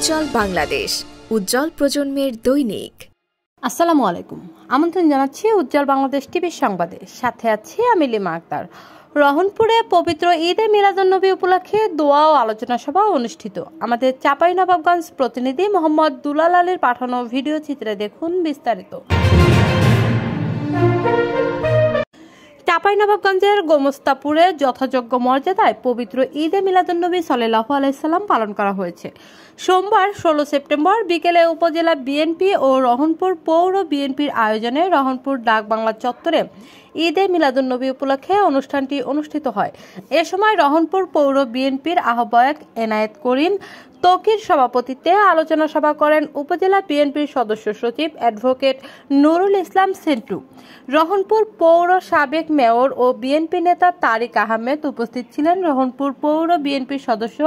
উজ্জ্বল বাংলাদেশ, উজ্জ্বল প্রজন্মের দৈনিক। আসসালামু আলাইকুম, আমন্ত্রণ জানাচ্ছি উজ্জ্বল বাংলাদেশ টিভির সংবাদে। সাথে আছি আমি লিমা আক্তার। রহনপুরে পবিত্র ঈদে মিলাদুন্নবী উপলক্ষে দোয়া ও আলোচনা সভা অনুষ্ঠিত। আমাদের চাঁপাইনবাবগঞ্জ প্রতিনিধি মোহাম্মদ দুলাল আলীর পাঠানো ভিডিও চিত্রে দেখুন বিস্তারিত। চাঁপাইনবাবগঞ্জের গোমস্তাপুরে যথাযোগ্য মর্যাদায় পবিত্র ঈদে মিলাদুন্নবী সাল্লাল্লাহু আলাইহি সাল্লাম পালন করা হয়েছে। সোমবার 16 সেপ্টেম্বর বিকেলে উপজেলা বিএনপি ও রহনপুর পৌর বিএনপির আয়োজনে রহনপুর ডাকবাংলা চত্বরে ঈদে মিলাদুন্নবী উপলক্ষে অনুষ্ঠানটি অনুষ্ঠিত হয়। এ সময় রহনপুর পৌর বিএনপির আহ্বায়ক এনায়েত করিম তকির সভাপতিত্বে আলোচনা সভা করেন উপজেলা বিএনপির সদস্য সচিব অ্যাডভোকেট নুরুল ইসলাম সেন্টু। রহনপুর পৌর সাবেক মেয়র ও বিএনপি নেতা তারিক আহমেদ উপস্থিত ছিলেন। রহনপুর পৌর বিএনপির সদস্য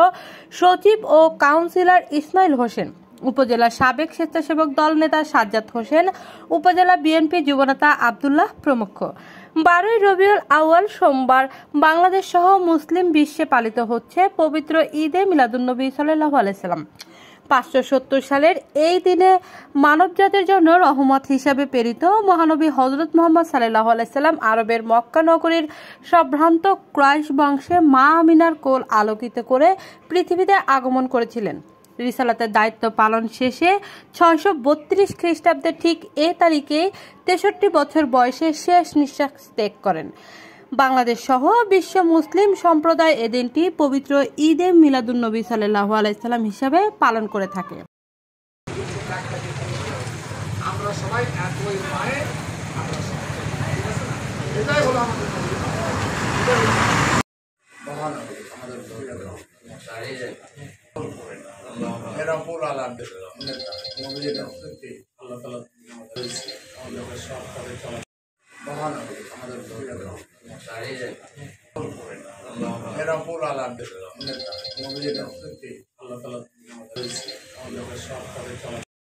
সচিব ও কাউন্সিলর ইসমাইল হোসেন, উপজেলা সাবেক স্বেচ্ছাসেবক দল নেতা সাজ্জাদ হোসেন, উপজেলা বিএনপি যুবনেতা আব্দুল্লাহ প্রমুখ। 12 রবিউল আউয়াল সোমবার বাংলাদেশ সহ মুসলিম বিশ্বে পালিত হচ্ছে পবিত্র ঈদে মিলাদুন্নবী সাল্লাল্লাহু আলাইহি সাল্লাম। 570 সালের এই দিনে মানবজাতির জন্য রহমত হিসাবে প্রেরিত মহানবী হযরত মুহাম্মদ সাল্লাল্লাহু আলাইহি সাল্লাম আরবের মক্কা নগরীর সম্ভ্রান্ত কুরাইশ বংশে মা আমিনার কোল আলোকিত করে পৃথিবীতে আগমন করেছিলেন। রিসালাতের দায়িত্ব পালন শেষে 632 খ্রিস্টাব্দে ঠিক এ তারিখে 63 বছর বয়সে শেষ নিঃশ্বাস ত্যাগ করেন। বাংলাদেশ সহ বিশ্ব মুসলিম সম্প্রদায় এদিনটি পবিত্র ঈদে মিলাদুন্নবী সাল্লাল্লাহু আলাইহি সাল্লাম হিসাবে পালন করে থাকে। আমরা সবাই একই পায়ে এটাই হলো আমাদের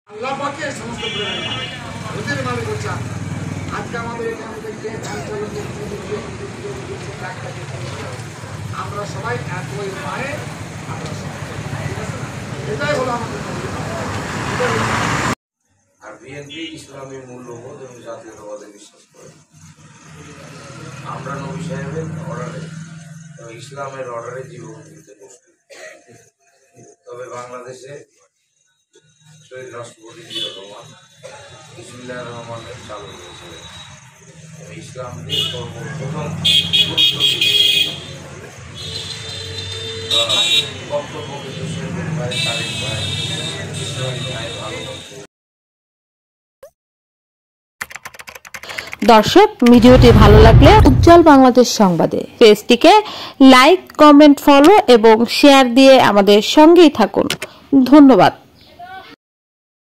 আল্লাহ পাকের সমস্ত মালিক হচ্ছে আজকে আমাদের এখানে দেখতে আমরা সবাই একই পায়ে এটাই হলো আমাদের। আর বিএনপি ইসলামী মূল্যবোধ এবং জাতীয়তাবাদে বিশ্বাস করে। আমরা নবী সাহেবের অর্ডারে এবং ইসলামের অর্ডারে জীবন দিতে প্রস্তুত। তবে বাংলাদেশে শহীদ রাষ্ট্রপতি জিয়াউর রহমান বিসমিল্লাহির রহমানের চালু হয়েছিলেন। ইসলামকে সর্বপ্রথম বক্তব্য কিন্তু শেখের ভাই, তারিক ভাই, ইসলামী ভাই ভালোবাসে। দর্শক, ভিডিওটি ভালো লাগলে উজ্জ্বল বাংলাদেশ সংবাদে পেজটিকে লাইক, কমেন্ট, ফলো এবং শেয়ার দিয়ে আমাদের সঙ্গেই থাকুন। ধন্যবাদ।